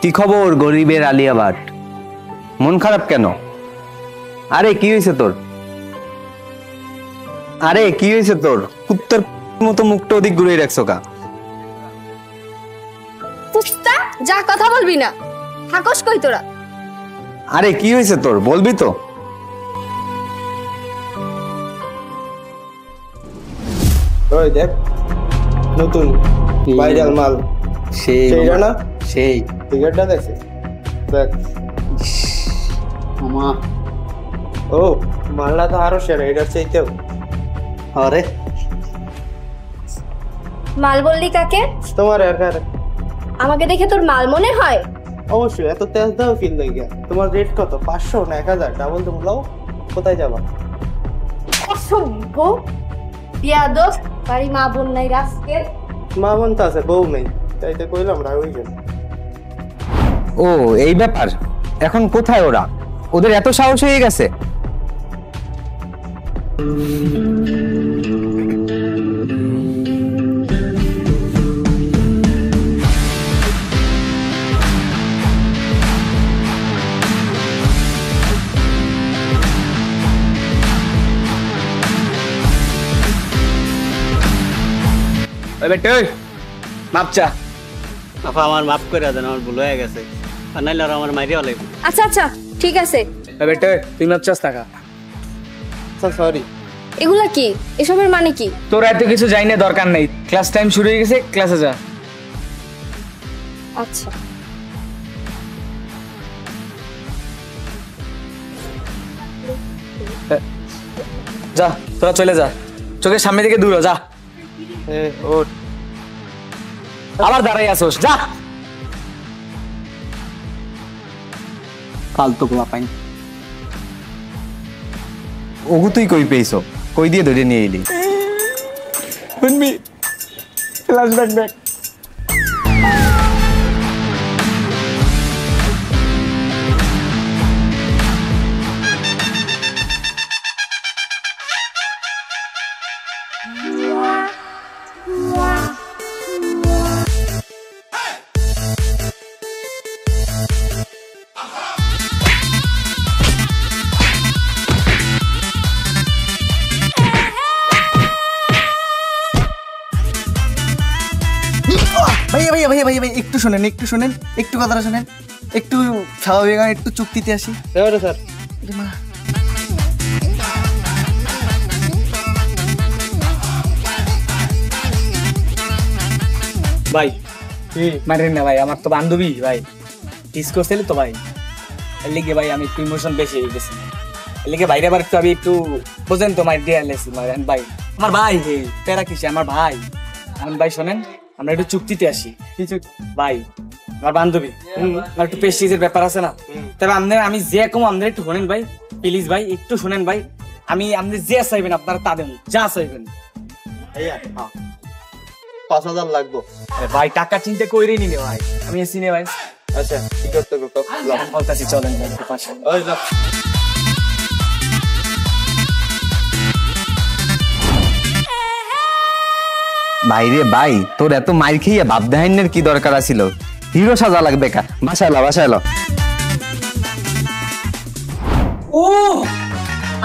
কি খবর গরিবের আলিয়া ভাট? মন খারাপ কেন? আরে কি হয়েছে তোর? আরে কি হয়েছে তোর? কুত্তার মতো মুখটা ওদিক ঘুরিয়ে রাখছো কা? কুত্তা, যা কথা বলবি না। থাকস কই তোরা? আরে কি হয়েছে তোর, বলবি তো? ওই দেখ নতুন ভাইরাল মাল। সেইটা না? সেই টিকেটটা দেখছিস? দেখ মামা। ও মালটা তো আরো সেরা, এটার চাইতেও। আরে মাল বললি কাকে? তোমার আর কার? আমাকে দেখে তোর মাল মনে হয়? অবশ্যই, এত তেজ দাও ফিল লাগে। তোমার রেট কত? 500 না 1000? ডাবল তো বলাও। কোথায় যাবা? অসভ্য বিয়াদব, বাড়ি মা বোন নাই রাস্কেল। মা বোন তো আছে, বউ নেই, তাই তো কইলাম রাগ হয়ে গেল। ও এই ব্যাপার। এখন কোথায় ওরা? ওদের এত সাহস হয়ে গেছে? মাপচা আপা আমার মাফ করে দেন, আমার ভুল হয়ে গেছে। আর নাইলে আর আমার মাইরিয়া লাগবে। আচ্ছা আচ্ছা ঠিক আছে। বেটে তুই মাপচাস টাকা। আচ্ছা সরি। এগুলা কি? এসবের মানে কি? তোর এত কিছু জানি না, দরকার নেই। ক্লাস টাইম শুরু হয়ে গেছে, ক্লাসে যা। আচ্ছা যা, তোরা চলে যা। চোখের সামনে থেকে দূর হ, যা। ওঠ। আবার দাঁড়াই আসোস, যা। ফালতু গোয়া পাই। ওগু তুই কই পেয়েছো? কই দিয়ে ধরে নিয়ে এলি? শুনবি? Flashback back. ভাইয়া ভাইয়া ভাইয়া ভাইয়া ভাই একটু শোনেন, একটু শোনেন, একটু কথাটা শোনেন, একটু স্বাভাবিক, একটু চুক্তিতে আসি। স্যার ভাই মারেন না ভাই, আমার তো বান্ধবী ভাই টিস করছিল তো ভাই। এর লিগে ভাই আমি একটু ইমোশন বেশি হয়ে গেছি। এর লিগে বাইরে আবার একটু আমি একটু বোঝেন তো মাই দিয়ে লেছি মারেন ভাই। আমার ভাই হে তেরা কিসে আমার ভাই। আমি ভাই শোনেন, আমরা একটু চুক্তিতে আসি। কিছু ভাই আমার বান্ধবী আমার একটু পেস্টিজের ব্যাপার আছে না, তবে আপনার আমি যে কম আপনার একটু শোনেন ভাই, প্লিজ ভাই একটু শোনেন ভাই। আমি আপনি যে চাইবেন আপনারা তা দেন, যা চাইবেন। ভাইয়া 5000 লাগবে। ভাই টাকা চিন্তা কইরেই নিলে ভাই, আমি এসি নে ভাই। আচ্ছা কি করতে হবে? বলতাছি চলেন ভাই পাশে। ওই যা। বাইরে ভাই, তোর এত মাইর খেয়ে ভাব দেখাইনের কি দরকার আছিল? হিরো সাজা লাগবে কা? বাসায় এলো, বাসায় এলো। ও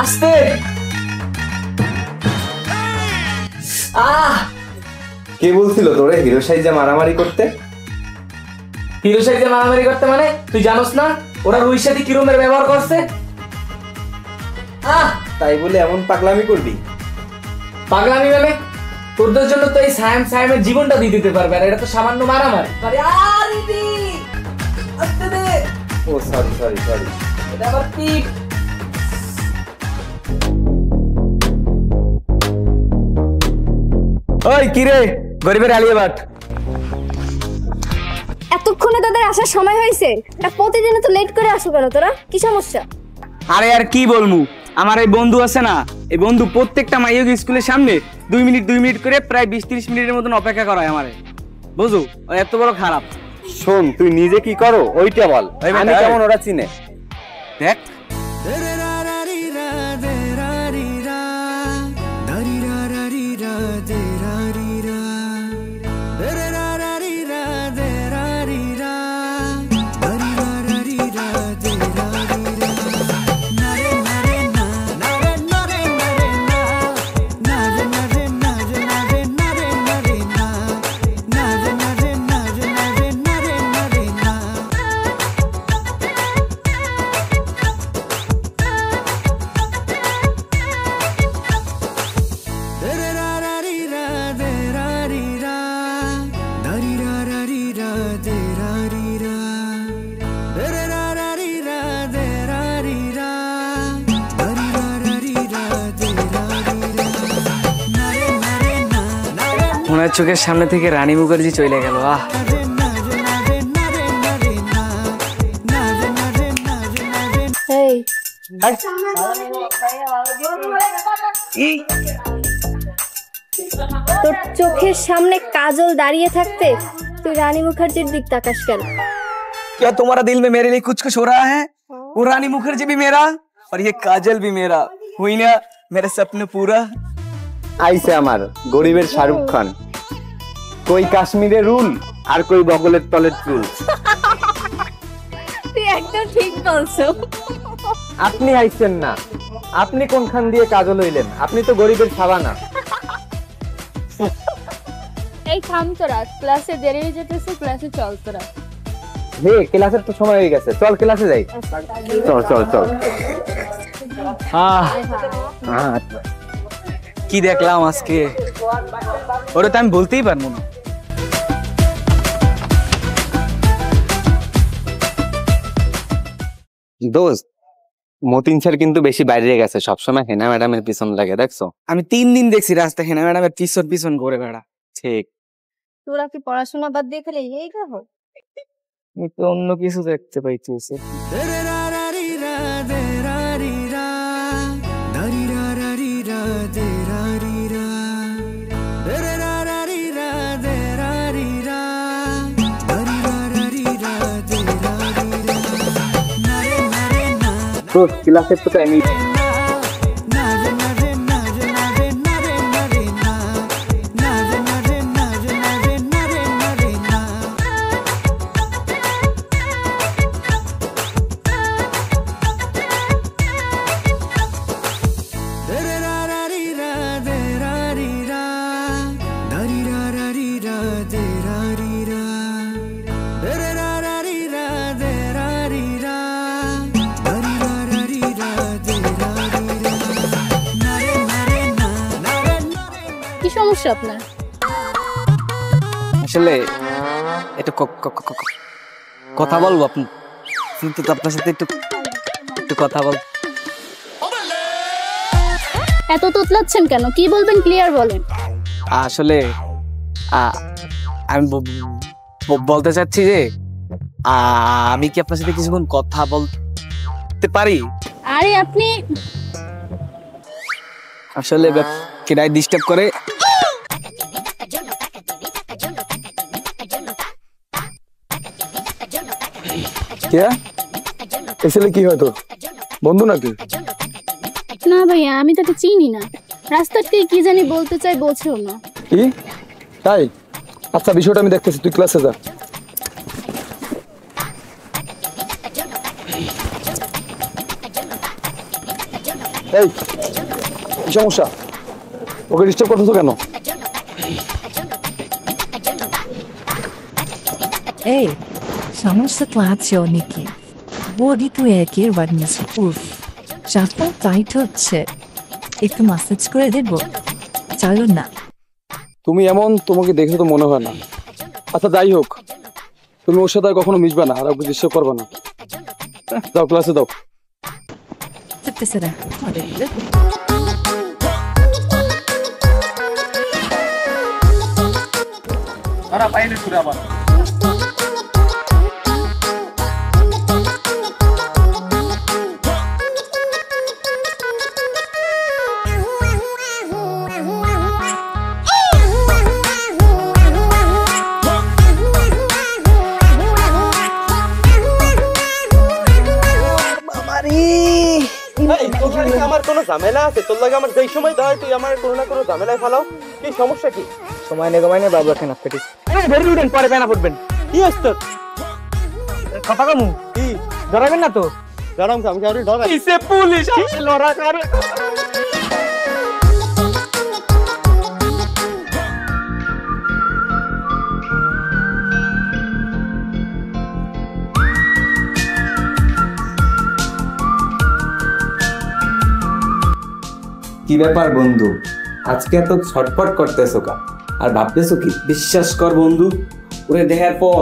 আস্তে কে বলছিল তোরে হিরো সাইজে মারামারি করতে? হিরো সাইজে মারামারি করতে মানে তুই জানোস না ওরা রুইর সাথে কিরমের ব্যবহার করছে? তাই বলে এমন পাগলামি করবি? পাগলামি মানে তোদের জন্য তো এই সায়ামের জীবনটা দিয়ে দিতে পারবে, আর এটা তো সামান্য মারামারি। আরে দিদি আস্তে দে। ও সরি সরি সরি। এটা আবার পিক। ওই কিরে গরিবের আলিয়া ভাট, এতক্ষণে তোদের আসার সময় হয়েছে? প্রতিদিন তো লেট করে আসো কেন তোরা? কি সমস্যা? আরে আর কি বলমু, আমার এই বন্ধু আছে না, এই বন্ধু প্রত্যেকটা মাইয়ক স্কুলের সামনে 2 মিনিট করে প্রায় 20-30 মিনিটের মতন অপেক্ষা করায় আমারে, বুঝু? ও এত বড় খারাপ। শোন, তুই নিজে কি করো ওইটা বল, আমি কেমন ওরা চিনে। দেখ ওনার চোখের সামনে থেকে রানী মুখার্জি চলে গেল। তোর চোখের সামনে কাজল দাঁড়িয়ে থাকতে তুই রানী মুখার্জির দিক তাকাস কেন? क्या तुम्हारा दिल में मेरे लिए कुछ कुछ हो रहा है? वो रानी मुखर्जी भी मेरा और ये काजल भी मेरा, हुई ना मेरे सपने पूरा। আইছে আমার গরিবের শাহরুখ খান, কই কাশ্মীরের রুল আর কই বগলের তলের চুল। তুই একদম ঠিক বলছো। আপনি আইছেন না, আপনি কোনখান দিয়ে কাজল হইলেন? আপনি তো গরিবের সাবানা। এই থাম তোরা, ক্লাসে দেরি হয়ে যেতেছে, ক্লাসে চল তোরা। হে ক্লাসের তো সময় হয়ে গেছে, চল ক্লাসে যাই। চল চল চল। কি দেখলাম আজকে, ওটা তো আমি বলতেই পারবো না। দোস্ত, মতিন স্যার কিন্তু বেশি বাইরে গেছে, সবসময় হেনা ম্যাডামের পিছন লাগে, দেখছো? আমি 3 দিন দেখছি রাস্তা হেনা ম্যাডামের পিছন পিছন ঘুরে বেড়া। ঠিক। তোরা কি পড়াশোনা বাদ দিয়ে খেলে এই দেখো? আমি তো অন্য কিছু দেখতে পাইছি। তো ক্লাসের তো টাইম কি সমস্যা আপনার? আসলে একটু কথা বলবো আপনি, কিন্তু আপনার সাথে একটু একটু কথা বল। এত তোতলাচ্ছেন কেন? কি বলবেন ক্লিয়ার বলেন। আসলে আমি বলতে চাচ্ছি যে আমি কি আপনার সাথে কিছুক্ষণ কথা বলতে পারি? আরে আপনি আসলে কেডাই ডিস্টার্ব করে। এসলে কি হয়তো বন্ধু নাকি? না ভাইয়া, আমি তাকে চিনি না। রাস্তার থেকে কি জানি বলতে চাই, বলছেও না। কি তাই? আচ্ছা, বিষয়টা আমি দেখতেছি, তুই ক্লাসে যা। এই কি সমস্যা? ওকে ডিস্টার্ব করতেছো কেন? এই সমস্যা তো আছে অনেকে, বডি তো একের বাড়িয়েছে। উফ, চাপটা টাইট হচ্ছে, একটু মাসাজ করে দেবো? চলো না। তুমি এমন, তোমাকে দেখে তো মনে হয় না। আচ্ছা যাই হোক, তুমি ওর সাথে আর কখনো মিশবে না, আর ওকে ডিস্টার্ব করবে না। যাও ক্লাসে দাও। চেপতেছে না আমার কোনো ঝামেলা আছে তোর লাগে? আমার যেই সময় দেয় তুই আমার কোনো না কোনো ঝামেলায় ফেলাও। কি সমস্যা? কি সময় নেই বাবু, এখন পেটিস পরে পেনা ফুটবেন। কি হচ্ছে তোর? কথা কমু কি ধরাবেন না তো? গরম আমি কাউরি ডরাই? কিসে পুলিশ লড়া করে। কি ব্যাপার বন্ধু, আজকে এত ছটফট করতেছো কা? আর ভাবতেছো কি? বিশ্বাস কর বন্ধু, ওরে দেখার পর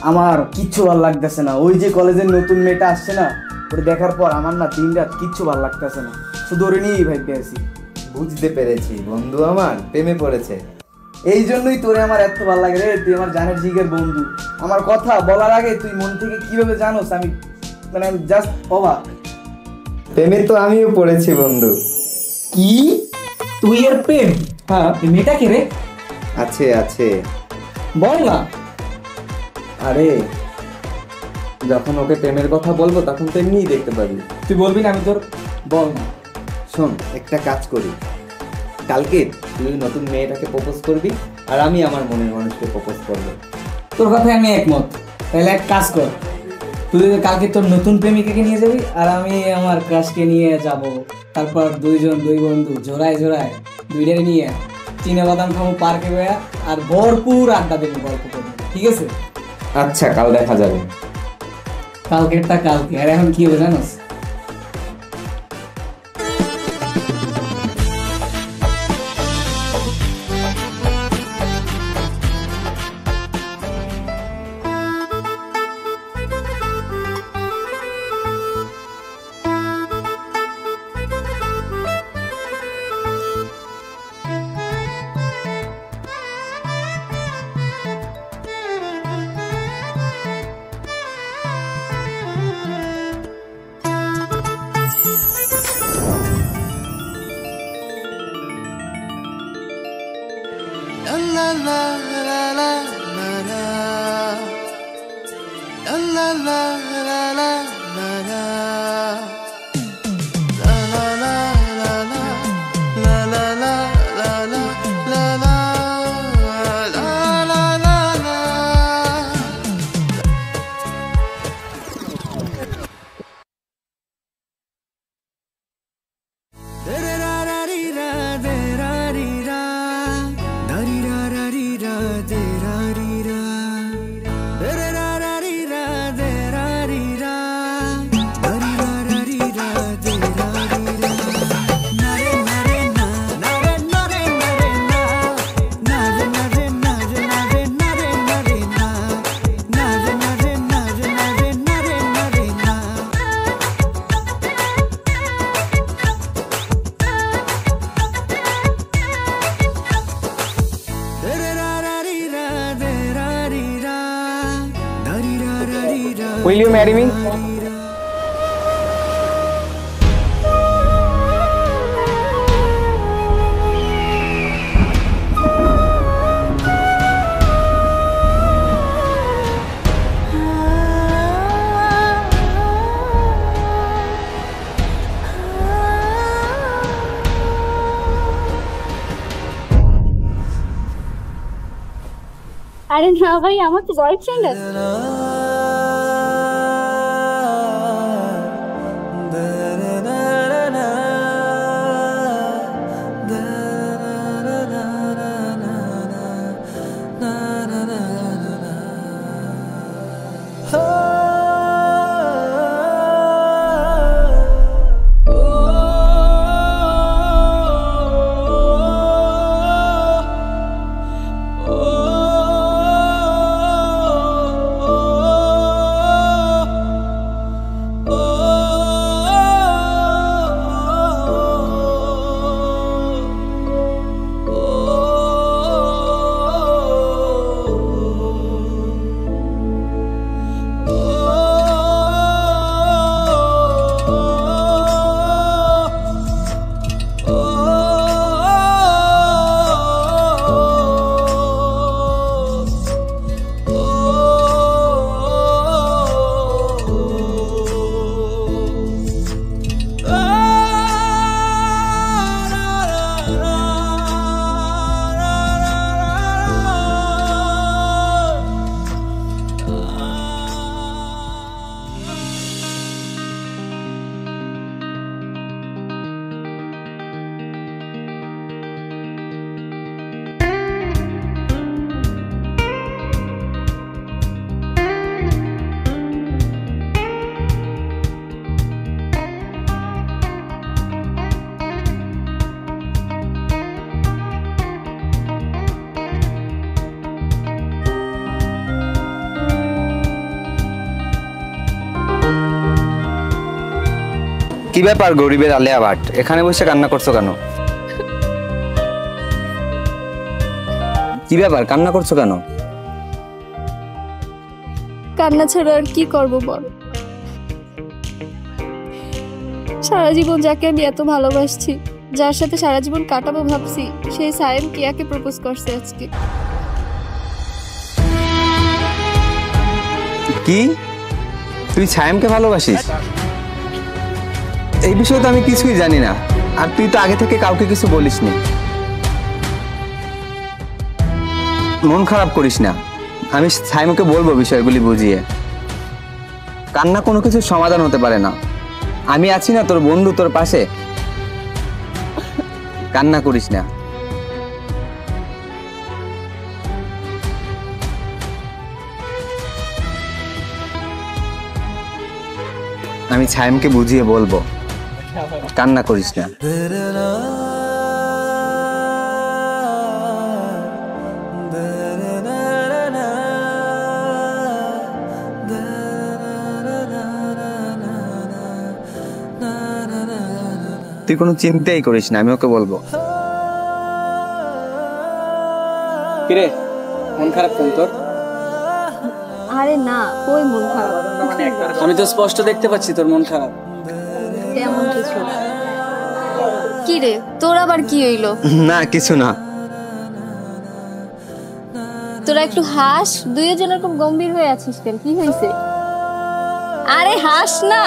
আমার কিচ্ছু ভালো লাগতেছে না। ওই যে কলেজের নতুন মেয়েটা আসছে না, ওটা দেখার পর আমার না দিন রাত কিচ্ছু ভালো লাগতেছে না, শুধু ওরে নিয়েই ভাবতে আছি। বুঝতে পেরেছি, বন্ধু আমার প্রেমে পড়েছে। এই জন্যই তোরে আমার এত ভালো লাগে রে, তুই আমার জানের জিগের বন্ধু। আমার কথা বলার আগে তুই মন থেকে কিভাবে জানোস, আমি জাস্ট অবাক। প্রেমে তো আমিও পড়েছি বন্ধু। কি তুই এর প্রেম? হ্যাঁ, মেয়েটা কে রে? আছে আছে, বল না। আরে যখন ওকে প্রেমের কথা বলবো তখন তো এমনিই দেখতে পাবি। তুই বলবি না আমি তোর, বল না। শোন, একটা কাজ করি, কালকে তুই নতুন মেয়েটাকে প্রপোজ করবি আর আমি আমার মনের মানুষকে প্রপোজ করবো। তোর কথায় আমি একমত। তাহলে এক কাজ কর, তুই কালকে তোর নতুন প্রেমিকাকে নিয়ে যাবি আর আমি আমার ক্রাশকে নিয়ে যাব। তারপর দুই বন্ধু জোড়ায় জোড়ায় দুইটারে নিয়ে চিনা বাদাম খাবো পার্কে বেয়া, আর ভরপুর আড্ডা দেবো, গল্প করবো। ঠিক আছে? আচ্ছা, কাল দেখা যাবে। কালকেরটা কালকে। আর এখন কি হবে জানোস? Will you marry me? আরে না ভাই, আমার তো বয়ফ্রেন্ড আছে। কি ব্যাপার গরিবের আলেয়া ভাট, এখানে বসে কান্না করছো কেন? কি ব্যাপার, কান্না করছো কেন? কান্না ছাড়া আর কি করব বল? সারা জীবন যাকে আমি এত ভালোবাসছি, যার সাথে সারা জীবন কাটাবো ভাবছি, সেই সায়েম কিয়াকে প্রপোজ করছে আজকে। কি, তুই সায়েমকে ভালোবাসিস? এই বিষয়ে তো আমি কিছুই জানি না, আর তুই তো আগে থেকে কাউকে কিছু বলিসনি। মন খারাপ করিস না, আমি সায়েমকে বলবো বিষয়গুলি বুঝিয়ে। কান্না কোনো কিছুর সমাধান হতে পারে না, আমি আছি না তোর বন্ধু, তোর পাশে। কান্না করিস না। আমি সায়েমকে বুঝিয়ে বলবো, কান্না করিস না। তুই কোনো চিন্তাই করিস না, আমি ওকে বলবো। কিরে, মন খারাপ কেন তোর? আরে না, কই মন খারাপ? আমি তো স্পষ্ট দেখতে পাচ্ছি তোর মন খারাপ। তেমন কিছু না। কি রে, তোর আবার কি হইলো? না কিছু না। তোরা একটু হাস, দুইজন এরকম গম্ভীর হয়ে আছিস কেন? কি হয়েছে? আরে হাস না।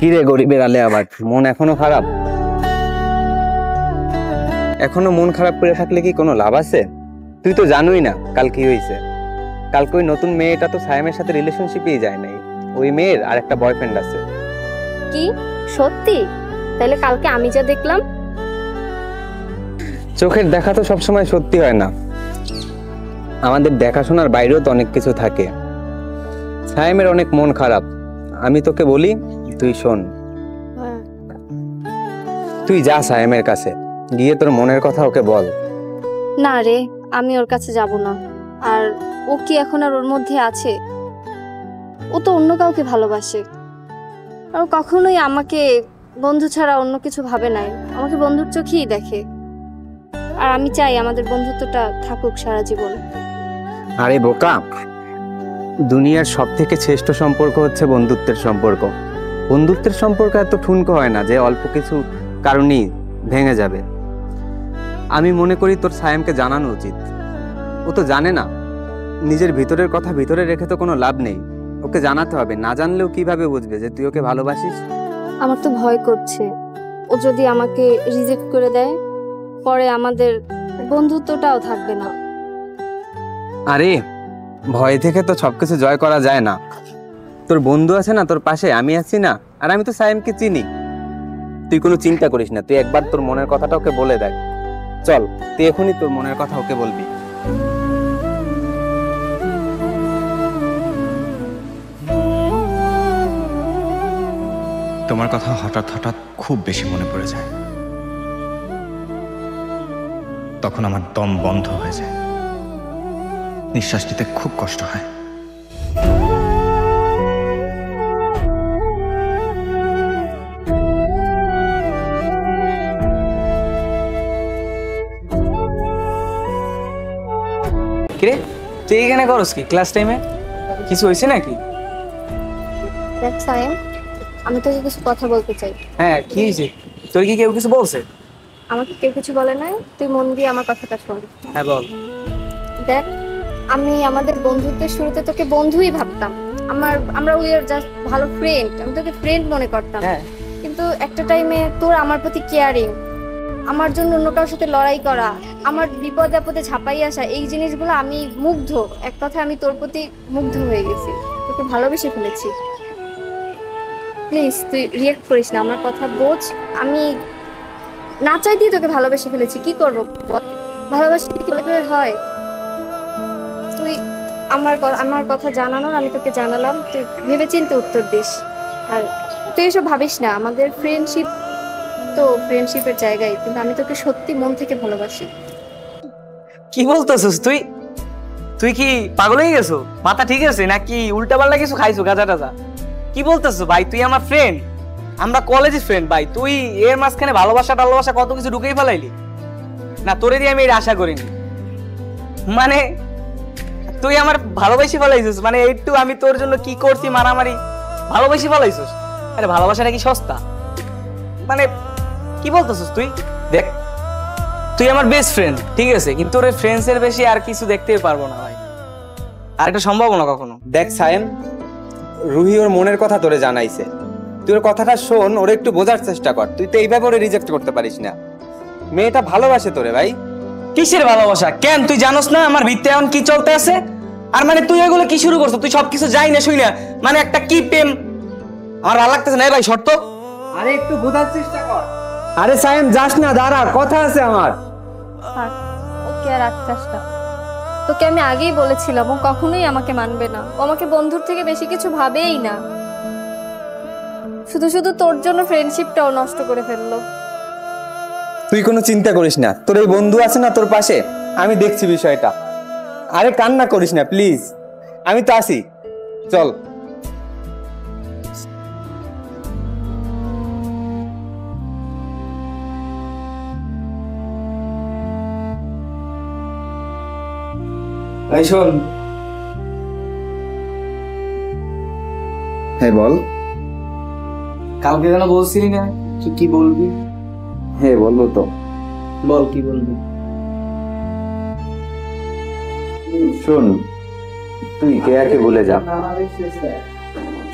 কিরে গরিবের আলে, আবার মন এখনো খারাপ? এখনো মন খারাপ করে থাকলে কি কোনো লাভ আছে? তুই তো জানোই না কাল কি হয়েছে। কালকে ওই নতুন মেয়েটা তো সায়েমের সাথে রিলেশনশিপেই যায় নাই, ওই মেয়ের আর একটা বয়ফ্রেন্ড আছে। কি সত্যি? তাহলে কালকে আমি যা দেখলাম? চোখের দেখা তো সবসময় সত্যি হয় না, আমাদের দেখাশোনার বাইরেও তো অনেক কিছু থাকে। সায়েমের অনেক মন খারাপ, আমি তোকে বলি তুই শোন। তুই যা সায়েমের কাছে গিয়ে তোর মনের কথা ওকে বল। না রে, আমি ওর কাছে যাব না। আর ও কি এখন আর ওর মধ্যে আছে? ও তো অন্য কাউকে ভালোবাসে, আর কখনোই আমাকে বন্ধু ছাড়া অন্য কিছু ভাবে নাই, আমাকে বন্ধুর চোখেই দেখে। আর আমি চাই আমাদের বন্ধুত্বটা থাকুক সারা জীবন। আরে বোকা, দুনিয়ার সব থেকে শ্রেষ্ঠ সম্পর্ক হচ্ছে বন্ধুত্বের সম্পর্ক। বন্ধুত্বের সম্পর্ক এত ঠুনকো হয় না যে অল্প কিছু কারণেই ভেঙে যাবে। আমি মনে করি তোর সায়েমকে জানানো উচিত, ও ও তো জানে না, নিজের ভিতরের কথা ভিতরে রেখে তো কোনো লাভ নেই, ওকে জানাতে হবে। না জানলেও কিভাবে বুঝবে যে তুই ওকে ভালোবাসিস? আমার তো ভয় করছে, ও যদি আমাকে রিজেক্ট করে দেয় পরে আমাদের বন্ধুত্বটাও থাকবে না। আরে ভয় থেকে তো সবকিছু জয় করা যায় না। তোর বন্ধু আছে না তোর পাশে, আমি আছি না, আর আমি তো সাইমকে চিনি। তুই কোনো চিন্তা করিস না, তুই একবার তোর মনের কথাটা ওকে বলে দেখ। চল, তুই এখনই তোর মনের কথা ওকে বলবি। তোমার কথা হঠাৎ হঠাৎ খুব বেশি মনে পড়ে যায়, তখন আমার দম বন্ধ হয়ে যায়, নিঃশ্বাস নিতে খুব কষ্ট হয়। কিরে তুই এখানে করস কি? ক্লাস টাইমে কিছু হয়েছে নাকি? দেখ সাইম, আমি তোকে কিছু কথা বলতে চাই। হ্যাঁ, কি হয়েছে? তোর কি কেউ কিছু বলছে? আমাকে কেউ কিছু বলে নাই, তুই মন দিয়ে আমার কথাটা শোন। হ্যাঁ বল। দেখ, আমি আমাদের বন্ধুত্বের শুরুতে তোকে বন্ধুই ভাবতাম। আমরা উই আর জাস্ট ভালো ফ্রেন্ড, আমি তোকে ফ্রেন্ড মনে করতাম। হ্যাঁ, কিন্তু একটা টাইমে তোর আমার প্রতি কেয়ারিং, আমার জন্য অন্য কারোর সাথে লড়াই করা, আমার বিপদ আপদে ঝাঁপাই আসা, এই জিনিসগুলো আমি মুগ্ধ, এক কথায় আমি তোর প্রতি মুগ্ধ হয়ে গেছি, তোকে ভালোবেসে ফেলেছি। প্লিজ তুই রিয়েক্ট করিস না, আমার কথা বোঝ। আমি না চাইতেই তোকে ভালোবেসে ফেলেছি, কি করবো বল? ভালোবাসা কি করে হয়? তুই আমার কথা জানানোর আমি তোকে জানালাম, তুই ভেবেচিন্তে উত্তর দিস। আর তুই এসব ভাবিস না, আমাদের ফ্রেন্ডশিপ তো ফ্রেন্ডশিপের জায়গায়, কিন্তু আমি তোকে সত্যি মন থেকে ভালোবাসি। কি বলতেছিস তুই? তুই কি পাগল হয়ে গেছো? মাথা ঠিক আছে নাকি উল্টা পাল্টা কিছু খাইছো গাঁজা টাজা? কি বলতেছো ভাই? তুই আমার ফ্রেন্ড, আমরা কলেজের ফ্রেন্ড ভাই। তুই এর মাঝখানে ভালোবাসা টালোবাসা কত কিছু ঢুকেই ফেলাইলি না, তোরে দিয়ে আমি এটা আশা করিনি। মানে তুই আমার ভালোবাসি ফেলাইছিস, মানে একটু আমি তোর জন্য কি করছি মারামারি, ভালোবাসি ফেলাইছিস? আরে ভালোবাসাটা কি সস্তা? মানে কি বলতেছিস তুই? দেখ, তুই আমার বেস্ট ফ্রেন্ড, ঠিক আছে, কিন্তু তোর ফ্রেন্ডস এর বেশি আর কিছু দেখতে পারবো না ভাই, আর এটা সম্ভব না কখনো। দেখ সায়েম, রুহি ওর মনের কথা তোরে জানাইছে, তুই ওর কথাটা শোন, ওর একটু বোঝার চেষ্টা কর। তুই তো এইভাবে ওরে রিজেক্ট করতে পারিস না, মেয়েটা ভালোবাসে তোরে ভাই। কিসের ভালোবাসা? কেন তুই জানোস না আমার ভিতরে এখন কি চলতে আছে? আর মানে তুই এগুলো কি শুরু করছো? তুই সবকিছু যাই না শুই না, মানে একটা কি প্রেম আমার ভালো লাগতেছে না ভাই, শর্ত। আরে একটু বোঝার চেষ্টা কর। আরে সায়েম যাস না, দাঁড়া, কথা আছে আমার। ওকে আর আটকাসটা, তোকে আমি আগেই বলেছিলাম ও কখনোই আমাকে মানবে না, ও আমাকে বন্ধুর থেকে বেশি কিছু ভাবেই না, শুধু শুধু তোর জন্য ফ্রেন্ডশিপটাও নষ্ট করে ফেললো। তুই কোনো চিন্তা করিস না, তোর এই বন্ধু আছে না তোর পাশে, আমি দেখছি বিষয়টা। আরে কান্না করিস না প্লিজ, আমি তো আসি, চল। ভাই শোন। হ্যাঁ বল। কালকে যেন বলছিলি না তুই কি বলবি? হ্যাঁ বলবো তো। বল কি বলবি? শোন, তুই কেয়াকে ভুলে যা,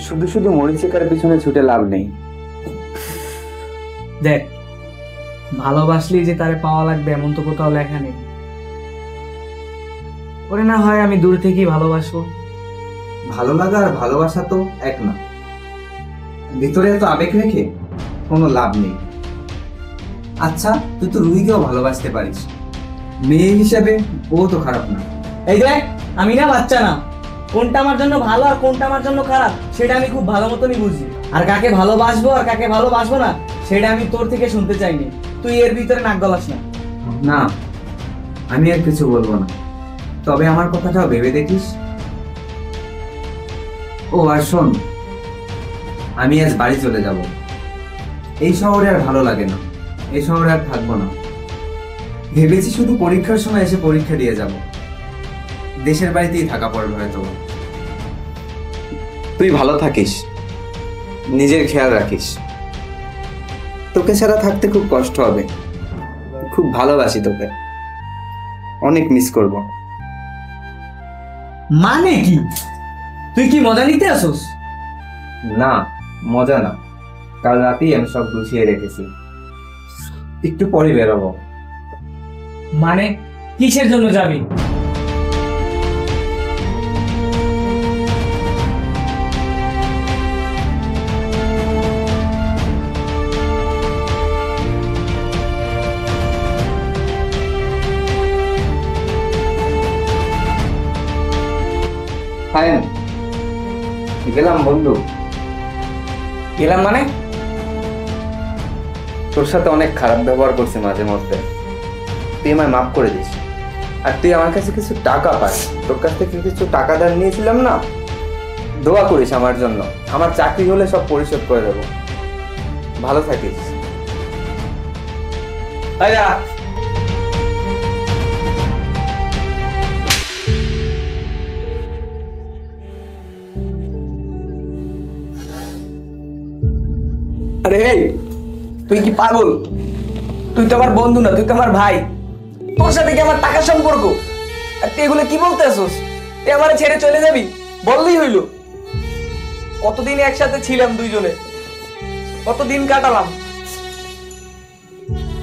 শুধু শুধু মরিচিকার পিছনে ছুটে লাভ নেই। দেখ, ভালোবাসলি যে তারে পাওয়া লাগবে এমন তো কোথাও লেখা নেই। ওরে না হয় আমি দূর থেকেই ভালোবাসবো। ভালো লাগা আর ভালোবাসা তো এক না, ভিতরে এত আবেগ রেখে কোনো লাভ নেই। আচ্ছা, তুই তো রুহিকেও ভালোবাসতে পারিস, মেয়ে হিসাবে ও তো খারাপ না। এই দেখ, আমি না বাচ্চা না, কোনটা আমার জন্য ভালো আর কোনটা আমার জন্য খারাপ সেটা আমি খুব ভালো মতনই বুঝি। আর কাকে ভালোবাসবো আর কাকে ভালোবাসবো না সেটা আমি তোর থেকে শুনতে চাইনি, তুই এর ভিতরে নাক গলাস না। না, আমি আর কিছু বলবো না, তবে আমার কথাটাও ভেবে দেখিস। ও আর শোন, আমি আজ বাড়ি চলে যাব, এই শহরে আর ভালো লাগে না, এই শহরে আর থাকবো না। ভেবেছি শুধু পরীক্ষার সময় এসে পরীক্ষা দিয়ে যাব, দেশের বাড়িতেই থাকা পড়বে হয়তো। তুই ভালো থাকিস, নিজের খেয়াল রাখিস। তোকে ছাড়া থাকতে খুব কষ্ট হবে, খুব ভালোবাসি তোকে, অনেক মিস করব। মানে কি? তুই কি মজা নিতে আসোস? না, মজা না, কাল রাতেই আমি সব গুছিয়ে রেখেছি, একটু পরে বেরোবো। মানে কিসের জন্য যাবি? ফাইন, গেলাম বন্ধু। গেলাম মানে? তোর সাথে অনেক খারাপ ব্যবহার করছি মাঝে মধ্যে, তুই আমায় মাফ করে দিস। আর তুই আমার কাছে কিছু টাকা পাস, তোর কাছ থেকে কিছু টাকা ধার নিয়েছিলাম না, দোয়া করিস আমার জন্য। আমার চাকরি হলে সব পরিশোধ করে দেবো। ভালো থাকিস। আয়া আরে এই, তুই কি পাগল? তুই তো আমার বন্ধু না, তুই তো আমার ভাই। তোর সাথে কি আমার টাকার সম্পর্ক? আর তুই এগুলো কি বলতে আসোস? তুই আমার ছেড়ে চলে যাবি বললেই হইলো। কতদিন একসাথে ছিলাম দুইজনে, কতদিন কাটালাম।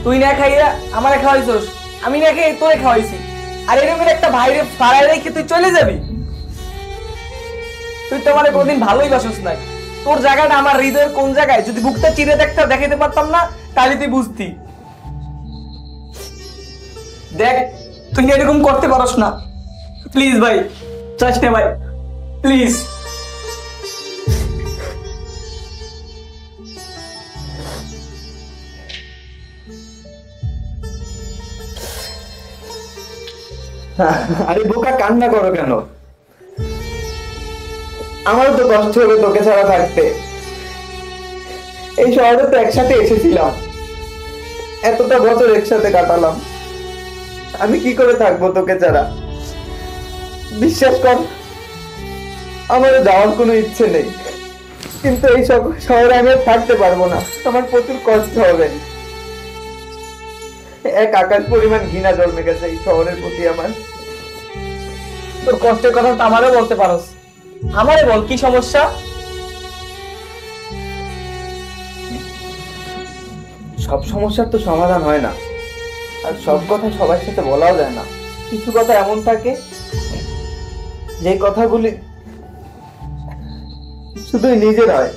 তুই না খাইয়া আমারে খাওয়াইছস, আমি না খেয়ে তোরে খাওয়াইছি। আর এরকম একটা ভাইরে ফাড়ায় রেখে তুই চলে যাবি? তুই তো আমার কোনদিন ভালোই বাসস নাই। তোর জায়গাটা আমার হৃদয়ের কোন জায়গায়, যদি বুকটা চিরে দেখতে দেখাইতে পারতাম না তাহলে তুই বুঝতি। দেখ, তুই এরকম করতে পারস না। প্লিজ ভাই, চাস না ভাই, প্লিজ। আরে বোকা, কান্না করো কেন? আমারও তো কষ্ট হবে তোকে ছাড়া থাকতে। এই শহরে তো একসাথে এসেছিলাম, এতটা বছর একসাথে কাটালাম, আমি কি করে থাকবো তোকে ছাড়া? বিশ্বাস কর, আমার যাওয়ার কোনো ইচ্ছে নেই, কিন্তু এই সব শহরে আমি আর থাকতে পারবো না। আমার প্রচুর কষ্ট হবে। এক আকাশ পরিমাণ ঘৃণা জন্মে গেছে এই শহরের প্রতি আমার। তোর কষ্টের কথা তো আমারও বলতে পারোস। আমারে বল, কি সমস্যা? সব সমস্যার তো সমাধান হয় না, আর সব কথা সবার সাথে বলাও যায় না। কিছু কথা এমন থাকে যে কথাগুলি শুধুই নিজের হয়,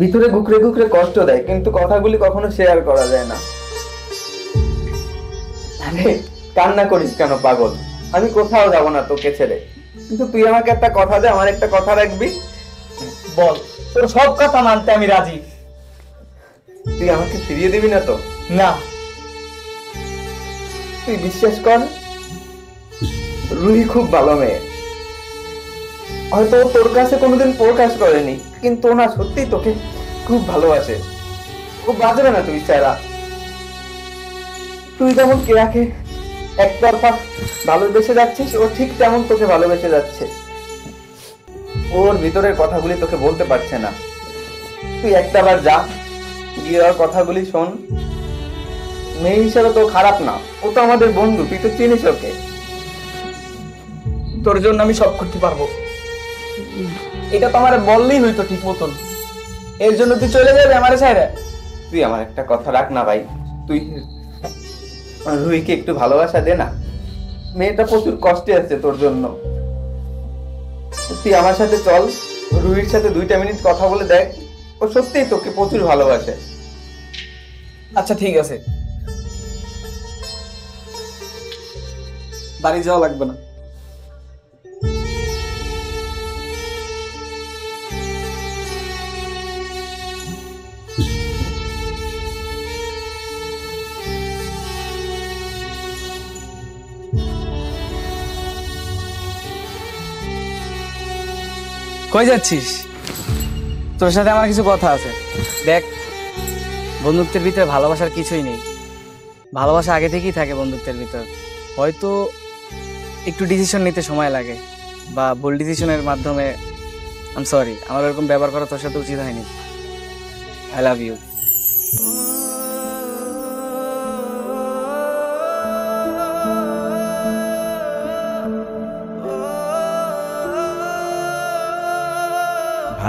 ভিতরে গুকরে গুকরে কষ্ট দেয়, কিন্তু কথাগুলি কখনো শেয়ার করা যায় না। আরে কান্না করিস কেন পাগল? আমি কোথাও যাব না তোকে ছেড়ে, কিন্তু তুই আমাকে একটা কথা দে, আমার একটা কথা রাখবি। বল, তোর সব কথা মানতে আমি রাজি। তুই আমাকে ফিরিয়ে দিবি না তো? না। তুই বিশ্বাস কর, রুহি খুব ভালো মেয়ে। হয়তো তোর কাছে কোনোদিন প্রকাশ করেনি, কিন্তু না, সত্যি তোকে খুব ভালোবাসে। খুব বাঁচবে না তুই ছাড়া। তুই যেমন কেয়াকে একতরফা ভালোবেসে যাচ্ছিস, ও ঠিক তেমন তোকে ভালোবেসে যাচ্ছে। ওর ভিতরের কথাগুলি তোকে বলতে পারছে না। তুই একটাবার যা, গিয়ে ওর কথাগুলি শোন। মেয়ে হিসেবে তো খারাপ না, ও তো আমাদের বন্ধু, তুই তো চিনিস ওকে। তোর জন্য আমি সব করতে পারবো, এটা তো আমার বললেই হইতো ঠিক মতন। এর জন্য তুই চলে যাবে আমার সাইডে? তুই আমার একটা কথা রাখ না ভাই, তুই রুহিকে একটু ভালোবাসা দে না। মেয়েটা প্রচুর কষ্টে আছে তোর জন্য। তুই আমার সাথে চল, রুহির সাথে 2টা মিনিট কথা বলে দেখ, ও সত্যিই তোকে প্রচুর ভালোবাসে। আচ্ছা ঠিক আছে, বাড়ি যাওয়া লাগবে না। কই যাচ্ছিস? তোর সাথে আমার কিছু কথা আছে। দেখ, বন্ধুত্বের ভিতরে ভালোবাসার কিছুই নেই। ভালোবাসা আগে থেকেই থাকে বন্ধুত্বের ভিতর। হয়তো একটু ডিসিশন নিতে সময় লাগে, বা ভুল ডিসিশনের মাধ্যমে। আই এম সরি, আমার এরকম ব্যবহার করা তোর সাথে উচিত হয়নি। I love you.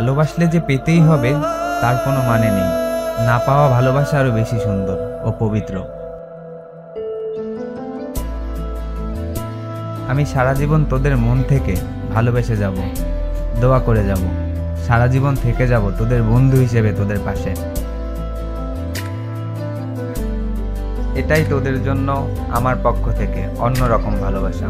ভালোবাসলে যে পেতেই হবে তার কোনো মানে নেই। না পাওয়া ভালোবাসা আরো বেশি সুন্দর ও পবিত্র। আমি সারা জীবন তোদের মন থেকে ভালোবেসে যাব, দোয়া করে যাব, সারা জীবন থেকে যাব তোদের বন্ধু হিসেবে তোদের পাশে। এটাই তোদের জন্য আমার পক্ষ থেকে অন্যরকম ভালোবাসা।